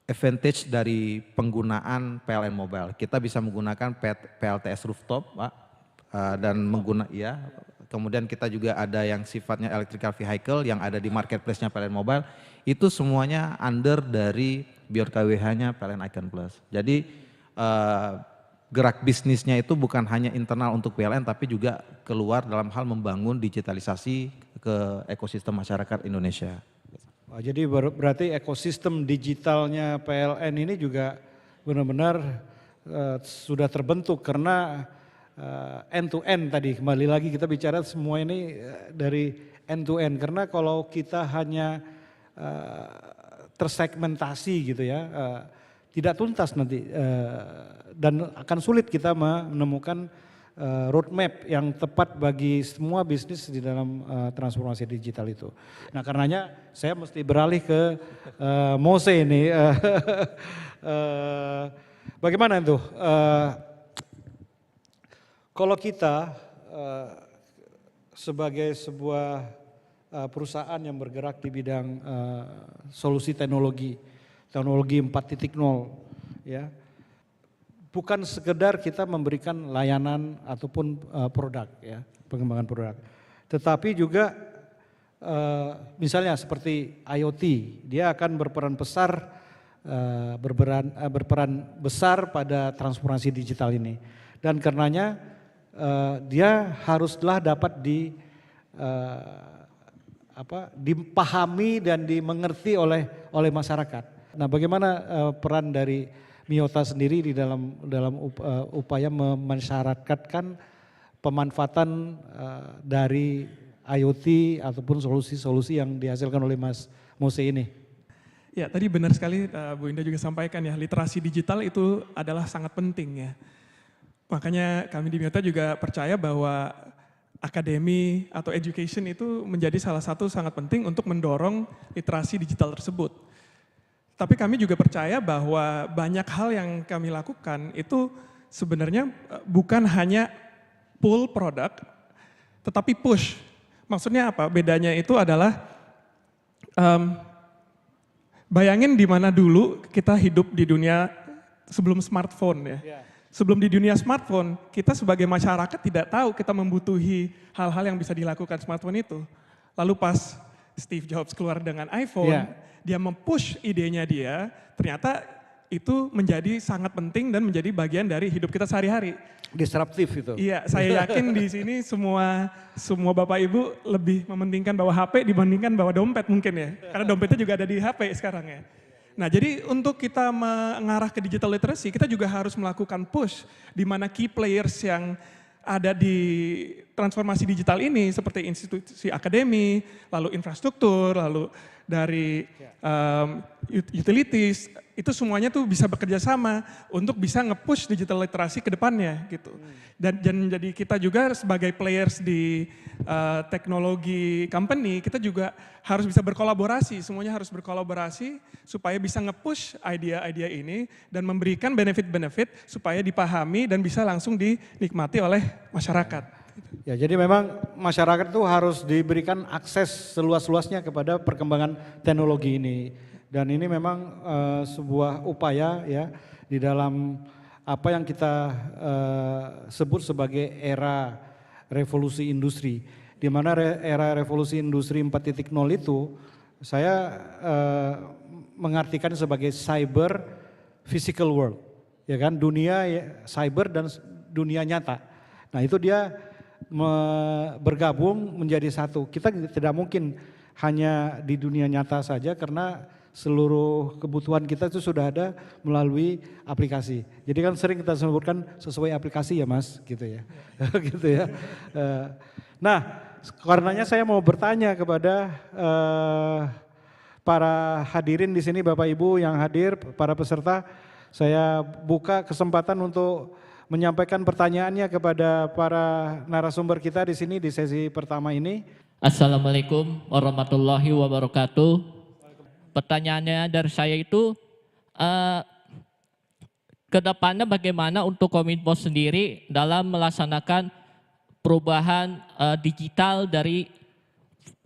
advantage dari penggunaan PLN Mobile. Kita bisa menggunakan PLTS rooftop Pak, dan kemudian kita juga ada yang sifatnya electrical vehicle yang ada di marketplace-nya PLN Mobile. Itu semuanya under dari Beyond KWH-nya PLN Icon Plus. Jadi gerak bisnisnya itu bukan hanya internal untuk PLN tapi juga keluar dalam hal membangun digitalisasi ke ekosistem masyarakat Indonesia. Jadi berarti ekosistem digitalnya PLN ini juga benar-benar sudah terbentuk karena end to end tadi, kembali lagi kita bicara semua ini dari end to end. Karena kalau kita hanya tersegmentasi gitu ya, tidak tuntas nanti dan akan sulit kita menemukan roadmap yang tepat bagi semua bisnis di dalam transformasi digital itu. Nah, karenanya saya mesti beralih ke Mose ini. Bagaimana itu? Kalau kita sebagai sebuah perusahaan yang bergerak di bidang solusi teknologi 4.0 ya, bukan sekedar kita memberikan layanan ataupun produk ya, pengembangan produk, tetapi juga misalnya seperti IoT, dia akan berperan besar pada transformasi digital ini, dan karenanya dia haruslah dapat dipahami dan dimengerti oleh masyarakat. Nah, bagaimana peran dari Miyota sendiri di dalam upaya mensyaratkan pemanfaatan dari IoT ataupun solusi-solusi yang dihasilkan oleh Mas Mose ini. Ya, tadi benar sekali Bu Indah juga sampaikan ya, literasi digital itu adalah sangat penting ya. Makanya kami di Myota juga percaya bahwa akademi atau education itu menjadi salah satu sangat penting untuk mendorong literasi digital tersebut. Tapi kami juga percaya bahwa banyak hal yang kami lakukan itu sebenarnya bukan hanya pull produk, tetapi push. Maksudnya apa? Bedanya itu adalah bayangin di mana dulu kita hidup di dunia sebelum smartphone ya. Sebelum di dunia smartphone, kita sebagai masyarakat tidak tahu kita membutuhi hal-hal yang bisa dilakukan smartphone itu. Lalu pas Steve Jobs keluar dengan iPhone, dia mempush idenya dia, ternyata itu menjadi sangat penting dan menjadi bagian dari hidup kita sehari-hari. Disruptif itu. Iya, saya yakin di sini semua Bapak Ibu lebih mementingkan bawa HP dibandingkan bawa dompet mungkin ya. Karena dompetnya juga ada di HP sekarang ya. Nah, jadi untuk kita mengarah ke digital literacy, kita juga harus melakukan push di mana key players yang ada di transformasi digital ini seperti institusi akademi, lalu infrastruktur, lalu dari utilities, itu semuanya tuh bisa bekerja sama untuk bisa nge-push digital literasi ke depannya gitu. Dan jadi kita juga sebagai players di teknologi company, kita juga harus bisa berkolaborasi, semuanya harus berkolaborasi supaya bisa nge-push idea-idea ini dan memberikan benefit-benefit supaya dipahami dan bisa langsung dinikmati oleh masyarakat. Ya, jadi memang masyarakat itu harus diberikan akses seluas-luasnya kepada perkembangan teknologi ini. Dan ini memang sebuah upaya ya di dalam apa yang kita sebut sebagai era revolusi industri. Di mana era revolusi industri 4.0 itu saya mengartikan sebagai cyber physical world. Ya kan, dunia cyber dan dunia nyata. Nah, itu dia bergabung menjadi satu. Kita tidak mungkin hanya di dunia nyata saja karena seluruh kebutuhan kita itu sudah ada melalui aplikasi. Jadi kan sering kita sebutkan sesuai aplikasi ya Mas, gitu ya. Gitu ya. Nah, karenanya saya mau bertanya kepada para hadirin di sini, Bapak Ibu yang hadir, para peserta, saya buka kesempatan untuk menyampaikan pertanyaannya kepada para narasumber kita di sini di sesi pertama ini. Assalamualaikum warahmatullahi wabarakatuh. Pertanyaannya dari saya itu, ke depannya bagaimana untuk Kominfo sendiri dalam melaksanakan perubahan digital dari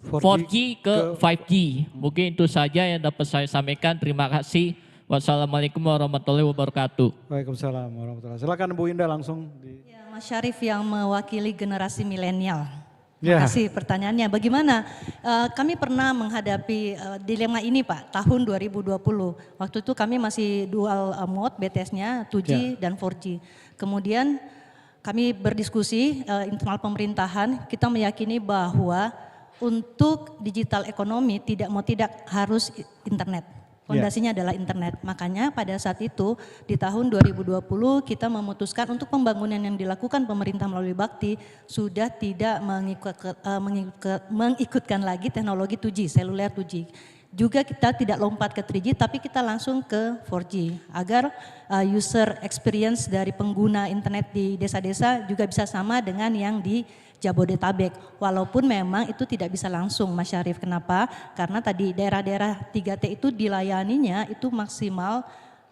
4G ke 5G. Mungkin itu saja yang dapat saya sampaikan. Terima kasih. Wassalamualaikum warahmatullahi wabarakatuh. Waalaikumsalam warahmatullahi wabarakatuh. Silakan Bu Indah langsung. Ya, Mas Syarif yang mewakili generasi milenial. Ya. Terima kasih pertanyaannya. Bagaimana? Kami pernah menghadapi dilema ini Pak, tahun 2020. Waktu itu kami masih dual mode BTS-nya 2G dan 4G. Kemudian kami berdiskusi internal pemerintahan, kita meyakini bahwa untuk digital ekonomi tidak harus internet. Fondasinya adalah internet. Makanya pada saat itu di tahun 2020 kita memutuskan untuk pembangunan yang dilakukan pemerintah melalui Bakti sudah tidak mengikutkan lagi teknologi 2G, seluler 2G. Juga kita tidak lompat ke 3G tapi kita langsung ke 4G agar user experience dari pengguna internet di desa-desa juga bisa sama dengan yang di Jabodetabek, walaupun memang itu tidak bisa langsung Mas Syarif. Kenapa? Karena tadi daerah-daerah 3T itu dilayaninya itu maksimal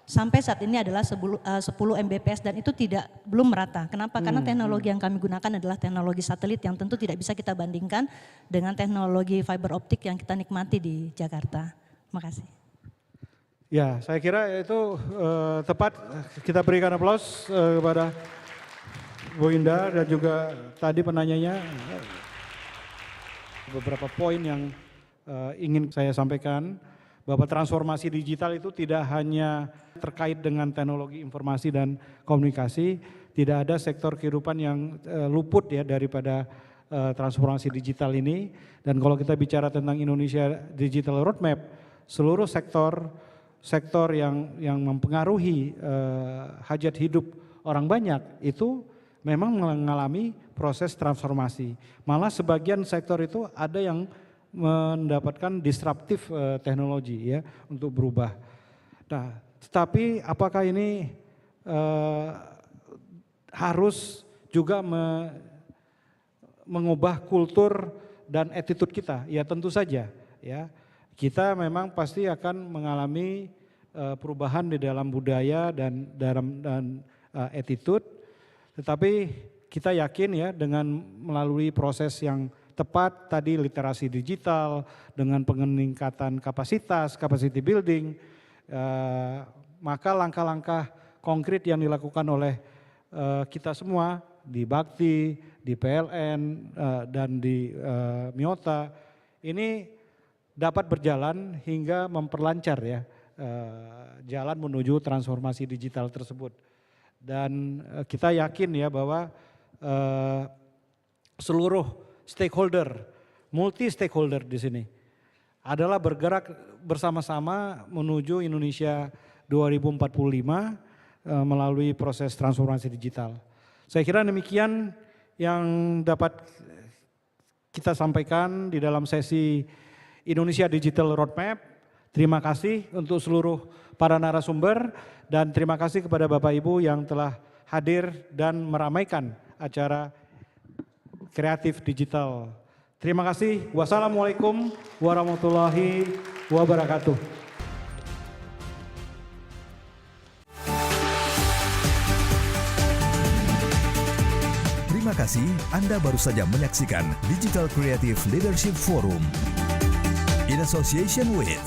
sampai saat ini adalah 10 Mbps dan itu belum merata. Kenapa? Karena teknologi yang kami gunakan adalah teknologi satelit yang tentu tidak bisa kita bandingkan dengan teknologi fiber optik yang kita nikmati di Jakarta. Terima kasih. Ya, saya kira itu tepat. Kita berikan aplaus kepada Bu Indah dan juga tadi penanyanya. Beberapa poin yang ingin saya sampaikan bahwa transformasi digital itu tidak hanya terkait dengan teknologi informasi dan komunikasi, tidak ada sektor kehidupan yang luput ya daripada transformasi digital ini. Dan kalau kita bicara tentang Indonesia Digital Roadmap, seluruh sektor yang mempengaruhi hajat hidup orang banyak itu memang mengalami proses transformasi. Malah sebagian sektor itu ada yang mendapatkan disruptif teknologi ya untuk berubah. Nah, tetapi apakah ini harus juga mengubah kultur dan attitude kita? Ya tentu saja ya. Kita memang pasti akan mengalami perubahan di dalam budaya dan attitude, tetapi kita yakin ya dengan melalui proses yang tepat tadi, literasi digital dengan peningkatan kapasitas, capacity building, maka langkah-langkah konkret yang dilakukan oleh kita semua di Bakti, di PLN dan di Myota ini dapat berjalan hingga memperlancar ya jalan menuju transformasi digital tersebut. Dan kita yakin ya bahwa seluruh stakeholder, multi stakeholder di sini adalah bergerak bersama-sama menuju Indonesia 2045 melalui proses transformasi digital. Saya kira demikian yang dapat kita sampaikan di dalam sesi Indonesia Digital Roadmap. Terima kasih untuk seluruh para narasumber dan terima kasih kepada Bapak Ibu yang telah hadir dan meramaikan acara Kreatif Digital. Terima kasih. Wassalamualaikum warahmatullahi wabarakatuh. Terima kasih, Anda baru saja menyaksikan Digital Creative Leadership Forum in association with